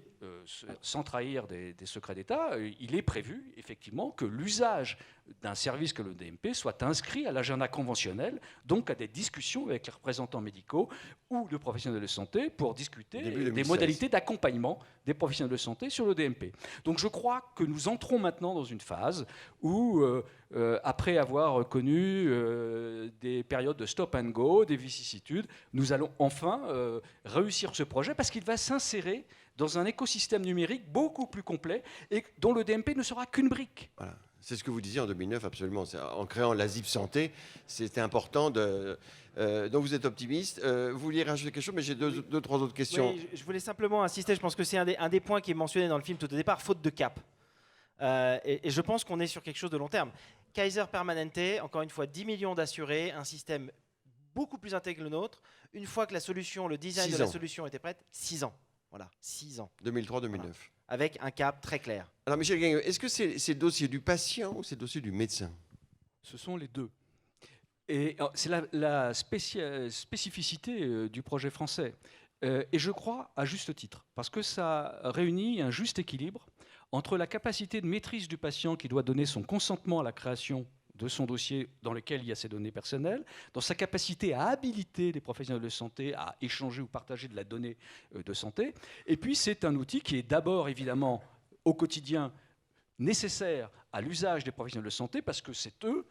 sans trahir des secrets d'État, il est prévu effectivement que l'usage d'un service que le DMP soit inscrit à l'agenda conventionnel, donc à des discussions avec les représentants médicaux ou de professionnels de santé pour discuter des modalités d'accompagnement des professionnels de santé sur le DMP. Donc je crois que nous entrons maintenant dans une phase où, après avoir connu des périodes de stop and go, des vicissitudes, nous allons enfin réussir ce projet parce qu'il va s'insérer dans un écosystème numérique beaucoup plus complet et dont le DMP ne sera qu'une brique. Voilà. C'est ce que vous disiez en 2009, absolument. En créant la ZIP Santé, c'était important de... donc vous êtes optimiste. Vous vouliez rajouter quelque chose, mais j'ai deux, trois autres questions. Oui, je voulais simplement insister, je pense que c'est un des points qui est mentionné dans le film tout au départ, faute de cap. Et je pense qu'on est sur quelque chose de long terme. Kaiser Permanente, encore une fois, 10 millions d'assurés, un système beaucoup plus intégré que le nôtre. Une fois que la solution, le design de la solution était prête, 6 ans. Voilà, 6 ans. 2003-2009. Voilà. Avec un cap très clair. Alors Michel Gagneux, est-ce que c'est le dossier du patient ou c'est le dossier du médecin ? Ce sont les deux. Et c'est la spécificité du projet français. Et je crois à juste titre, parce que ça réunit un juste équilibre entre la capacité de maîtrise du patient qui doit donner son consentement à la création de son dossier dans lequel il y a ses données personnelles, dans sa capacité à habiliter les professionnels de santé à échanger ou partager de la donnée de santé. Et puis c'est un outil qui est d'abord évidemment au quotidien nécessaire à l'usage des professionnels de santé parce que c'est eux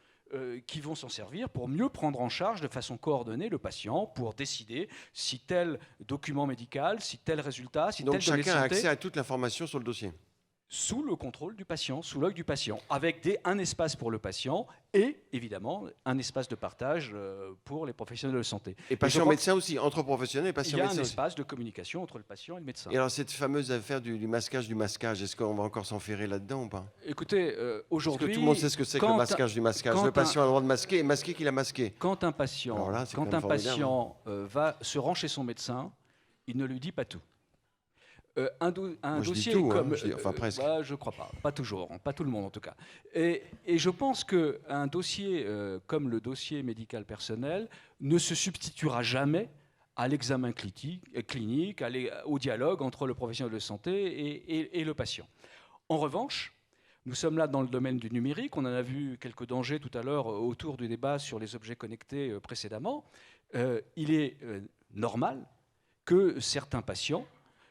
qui vont s'en servir pour mieux prendre en charge de façon coordonnée le patient pour décider si tel document médical, si tel résultat, si donc telle donnée de santé... Donc chacun a accès à toute l'information sur le dossier. Sous le contrôle du patient, sous l'œil du patient, avec un espace pour le patient et évidemment un espace de partage pour les professionnels de santé. Et patient-médecin aussi, entre professionnels et patient-médecin. Il y a un espace de communication entre le patient et le médecin. Et alors cette fameuse affaire du masquage, est-ce qu'on va encore s'enferrer là-dedans ou pas ? Écoutez, aujourd'hui... Parce que tout le monde sait ce que c'est que le masquage du masquage. Le patient a le droit de masquer et masquer qu'il a masqué. Quand un patient, se rend chez son médecin, il ne lui dit pas tout. Un dossier tout, comme... enfin presque. Je crois pas toujours, pas tout le monde en tout cas. Et je pense qu'un dossier comme le dossier médical personnel ne se substituera jamais à l'examen clinique, au dialogue entre le professionnel de santé et le patient. En revanche, nous sommes là dans le domaine du numérique, on en a vu quelques dangers tout à l'heure autour du débat sur les objets connectés précédemment. Il est normal que certains patients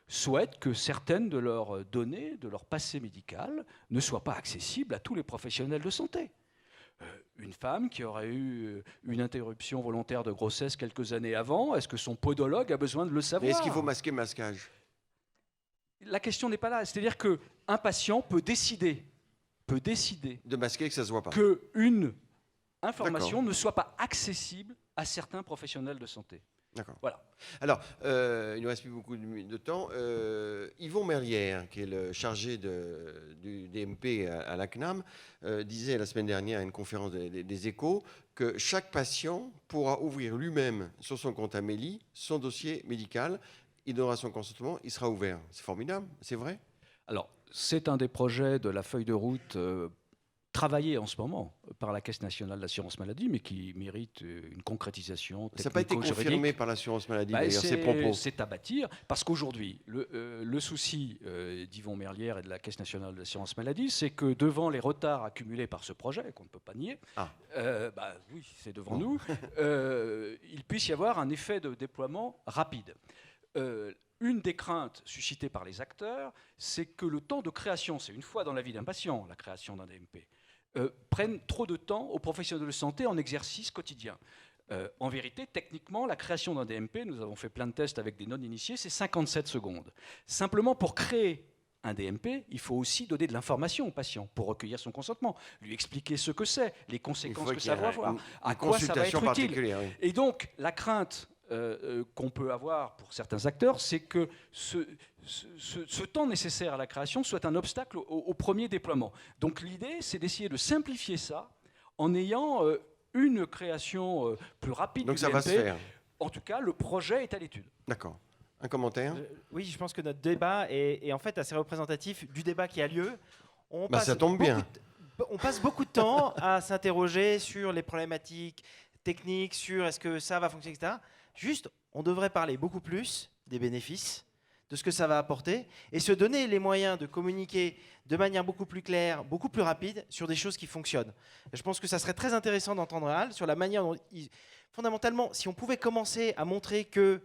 souhaitent que certaines de leurs données, de leur passé médical, ne soient pas accessibles à tous les professionnels de santé. Une femme qui aurait eu une interruption volontaire de grossesse quelques années avant, est-ce que son podologue a besoin de le savoir? Mais est-ce qu'il faut masquer masquage? La question n'est pas là. C'est-à-dire qu'un patient peut décider de masquer que ça se voit pas. Qu'une information ne soit pas accessible à certains professionnels de santé. D'accord. Voilà. Alors, il ne reste plus beaucoup de temps. Yvon Merlière, qui est le chargé du DMP à la CNAM, disait la semaine dernière à une conférence des Échos que chaque patient pourra ouvrir lui-même sur son compte Amélie son dossier médical. Il donnera son consentement, il sera ouvert. C'est formidable, c'est vrai? Alors, c'est un des projets de la feuille de route travaillé en ce moment par la Caisse nationale d'assurance maladie, mais qui mérite une concrétisation technico-juridique. Ça n'a pas été confirmé par l'assurance maladie, d'ailleurs, ces propos. C'est à bâtir, parce qu'aujourd'hui, le souci d'Yvon Merlière et de la Caisse nationale d'assurance maladie, c'est que devant les retards accumulés par ce projet, qu'on ne peut pas nier, oui, c'est devant nous, il puisse y avoir un effet de déploiement rapide. Une des craintes suscitées par les acteurs, c'est que le temps de création, c'est une fois dans la vie d'un patient, la création d'un DMP, prenne trop de temps aux professionnels de santé en exercice quotidien. En vérité, techniquement, la création d'un DMP, nous avons fait plein de tests avec des non-initiés, c'est 57 secondes. Simplement, pour créer un DMP, il faut aussi donner de l'information au patient pour recueillir son consentement, lui expliquer ce que c'est, les conséquences que ça va avoir, à quoi ça va être utile. Oui. Et donc, la crainte qu'on peut avoir pour certains acteurs, c'est que ce temps nécessaire à la création soit un obstacle au premier déploiement. Donc l'idée, c'est d'essayer de simplifier ça en ayant une création plus rapide. Donc du ça DMP. va se faire. En tout cas, le projet est à l'étude. D'accord. Un commentaire? Oui, je pense que notre débat est en fait assez représentatif du débat qui a lieu. Ça tombe bien. On passe beaucoup de temps à s'interroger sur les problématiques techniques, sur est-ce que ça va fonctionner, etc. Juste, on devrait parler beaucoup plus des bénéfices, de ce que ça va apporter, et se donner les moyens de communiquer de manière beaucoup plus claire, beaucoup plus rapide, sur des choses qui fonctionnent. Et je pense que ça serait très intéressant d'entendre Al sur la manière dont, fondamentalement, si on pouvait commencer à montrer que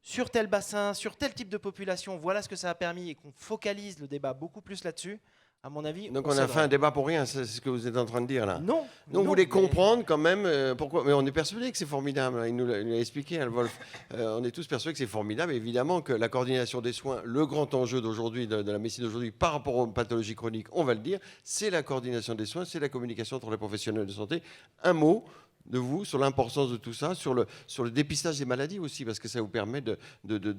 sur tel bassin, sur tel type de population, voilà ce que ça a permis, et qu'on focalise le débat beaucoup plus là-dessus, à mon avis... Donc on a fait un débat pour rien, c'est ce que vous êtes en train de dire là? Non. Donc vous voulez comprendre quand même pourquoi... Mais on est persuadé que c'est formidable, il nous l'a expliqué, Wolf. On est tous persuadés que c'est formidable. Évidemment que la coordination des soins, le grand enjeu d'aujourd'hui, de la médecine d'aujourd'hui, par rapport aux pathologies chroniques, on va le dire, c'est la coordination des soins, c'est la communication entre les professionnels de santé. Un mot de vous sur l'importance de tout ça, sur le dépistage des maladies aussi, parce que ça vous permet de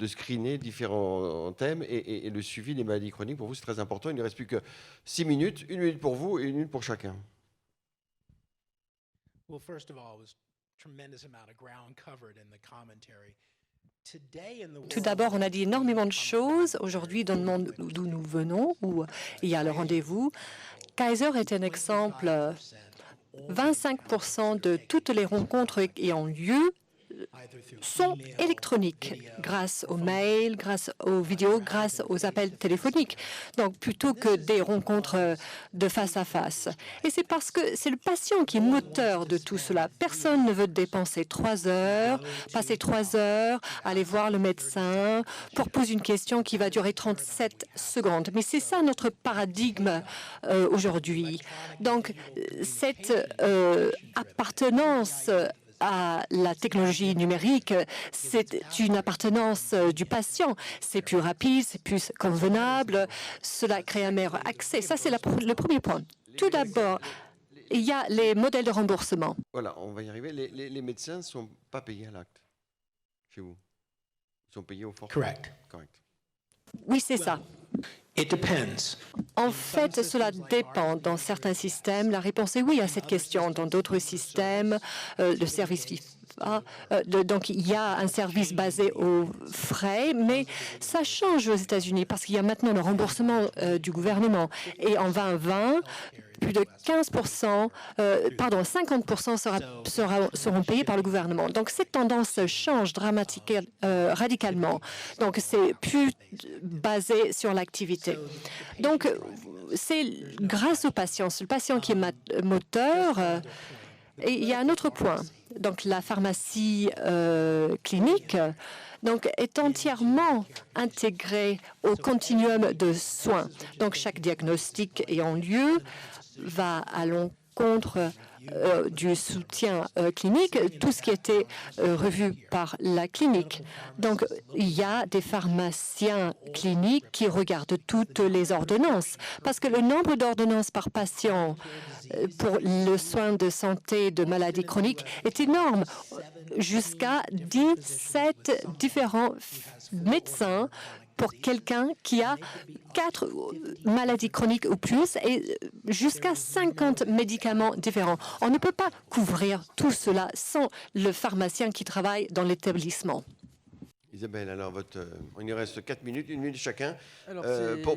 screener différents thèmes et le suivi des maladies chroniques. Pour vous, c'est très important. Il ne reste plus que 6 minutes, 1 minute pour vous et 1 minute pour chacun. Tout d'abord, on a dit énormément de choses. Aujourd'hui, dans le monde d'où nous venons, où il y a le rendez-vous, Kaiser est un exemple. 25% de toutes les rencontres qui ont lieu sont électroniques, grâce aux mails, grâce aux vidéos, grâce aux appels téléphoniques, donc plutôt que des rencontres de face à face. Et c'est parce que c'est le patient qui est moteur de tout cela. Personne ne veut dépenser 3 heures, passer 3 heures, aller voir le médecin pour poser une question qui va durer 37 secondes. Mais c'est ça notre paradigme aujourd'hui. Donc cette appartenance à la technologie numérique, c'est une appartenance du patient. C'est plus rapide, c'est plus convenable, cela crée un meilleur accès. Ça, c'est le premier point. Tout d'abord, il y a les modèles de remboursement. Voilà, on va y arriver. Les médecins ne sont pas payés à l'acte chez vous. Ils sont payés au forfait. Correct. Oui, c'est ça. En fait, cela dépend. Dans certains systèmes, la réponse est oui à cette question. Dans d'autres systèmes, le service FIFA, donc il y a un service basé aux frais, mais ça change aux États-Unis parce qu'il y a maintenant le remboursement du gouvernement. Et en 2020, plus de 50% seront payés par le gouvernement. Donc cette tendance change radicalement. Donc c'est plus basé sur l'activité. Donc c'est grâce au patient, c'est le patient qui est moteur. Et il y a un autre point. Donc la pharmacie clinique est entièrement intégrée au continuum de soins. Donc chaque diagnostic ayant lieu va à l'encontre du soutien clinique, tout ce qui était revu par la clinique. Donc, il y a des pharmaciens cliniques qui regardent toutes les ordonnances, parce que le nombre d'ordonnances par patient pour le soin de santé de maladies chroniques est énorme, jusqu'à 17 différents médecins pour quelqu'un qui a 4 maladies chroniques ou plus et jusqu'à 50 médicaments différents. On ne peut pas couvrir tout cela sans le pharmacien qui travaille dans l'établissement. Isabelle, alors il nous reste 4 minutes, 1 minute chacun. Alors,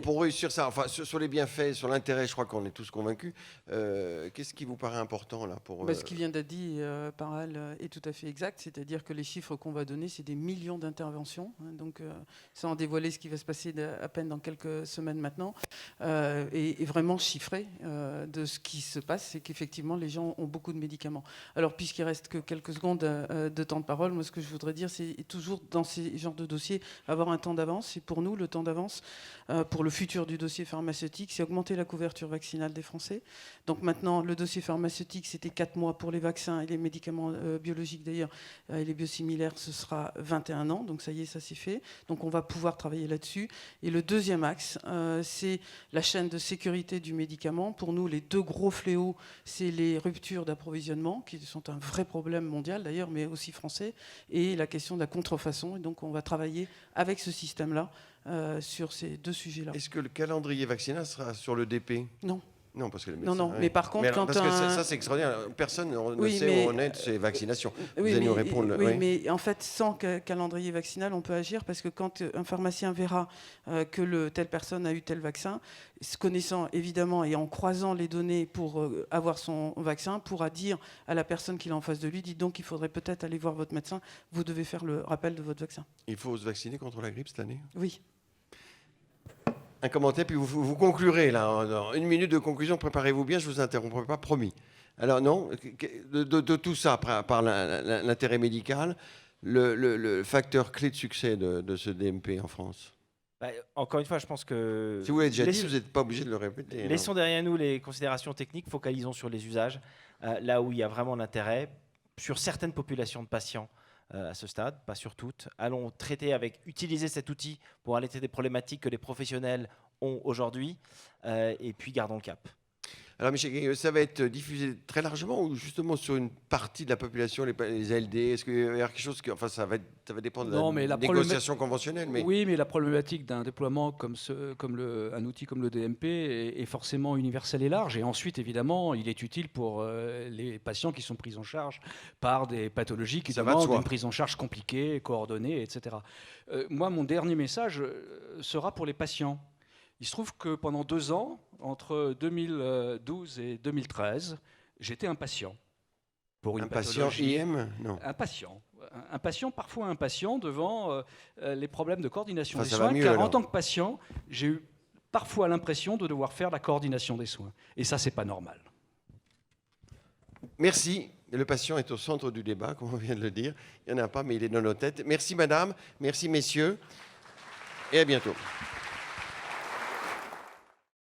pour réussir ça, enfin, sur les bienfaits, sur l'intérêt, je crois qu'on est tous convaincus. Qu'est-ce qui vous paraît important là pour Ce qui vient d'être dit par Al est tout à fait exact, c'est-à-dire que les chiffres qu'on va donner, c'est des millions d'interventions. Donc, sans dévoiler ce qui va se passer à peine dans quelques semaines maintenant, et vraiment chiffré de ce qui se passe, c'est qu'effectivement, les gens ont beaucoup de médicaments. Alors, puisqu'il reste que quelques secondes de temps de parole, moi, ce que je voudrais dire, c'est toujours dans ces genres de dossiers, avoir un temps d'avance. Et pour nous, le temps d'avance, pour le futur du dossier pharmaceutique, c'est augmenter la couverture vaccinale des Français. Donc maintenant, le dossier pharmaceutique, c'était 4 mois pour les vaccins et les médicaments biologiques d'ailleurs, et les biosimilaires, ce sera 21 ans. Donc ça y est, ça c'est fait. Donc on va pouvoir travailler là-dessus. Et le deuxième axe, c'est la chaîne de sécurité du médicament. Pour nous, les 2 gros fléaux, c'est les ruptures d'approvisionnement, qui sont un vrai problème mondial d'ailleurs, mais aussi français, et la question de la contrefaçon. Et donc on va travailler avec ce système-là sur ces 2 sujets-là. Est-ce que le calendrier vaccinal sera sur le DP? Non. Non, parce que les médecins, non, mais par contre, parce que ça c'est extraordinaire. Personne ne sait où on est de ces vaccinations. Vous allez nous répondre. Oui, mais en fait, sans calendrier vaccinal, on peut agir parce que quand un pharmacien verra que telle personne a eu tel vaccin, se connaissant évidemment et en croisant les données pour avoir son vaccin, pourra dire à la personne qu'il a en face de lui, dites donc, il faudrait peut-être aller voir votre médecin, vous devez faire le rappel de votre vaccin. Il faut se vacciner contre la grippe cette année? Oui. Un commentaire, puis vous conclurez là. En 1 minute de conclusion, préparez-vous bien, je ne vous interromprai pas, promis. Alors non, de tout ça, par l'intérêt médical, le facteur clé de succès de ce DMP en France? Encore une fois, je pense que... Si vous l'avez déjà dit, vous n'êtes pas obligé de le répéter. Laissons derrière nous les considérations techniques, focalisons sur les usages, là où il y a vraiment l'intérêt, sur certaines populations de patients, à ce stade, pas sur toutes. Allons utiliser cet outil pour allaiter des problématiques que les professionnels ont aujourd'hui, et puis gardons le cap. Alors, Michel Guégueux, ça va être diffusé très largement ou justement sur une partie de la population, les ALD? Est-ce qu'il y a quelque chose enfin, ça va dépendre de la négociation conventionnelle. Mais... Oui, mais la problématique d'un déploiement comme un outil comme le DMP est forcément universel et large. Et ensuite, évidemment, il est utile pour les patients qui sont pris en charge par des pathologies qui demandent une prise en charge compliquée, coordonnée, etc. Moi, mon dernier message sera pour les patients. Il se trouve que pendant 2 ans, entre 2012 et 2013, j'étais un patient. Pour une patient IM? Non. Un patient, parfois un patient, devant les problèmes de coordination des ça soins, va mieux, car alors. en tant que patient, j'ai eu parfois l'impression de devoir faire la coordination des soins. Et ça, c'est pas normal. Merci. Le patient est au centre du débat, comme on vient de le dire. Il n'y en a pas, mais il est dans nos têtes. Merci, madame. Merci, messieurs. Et à bientôt.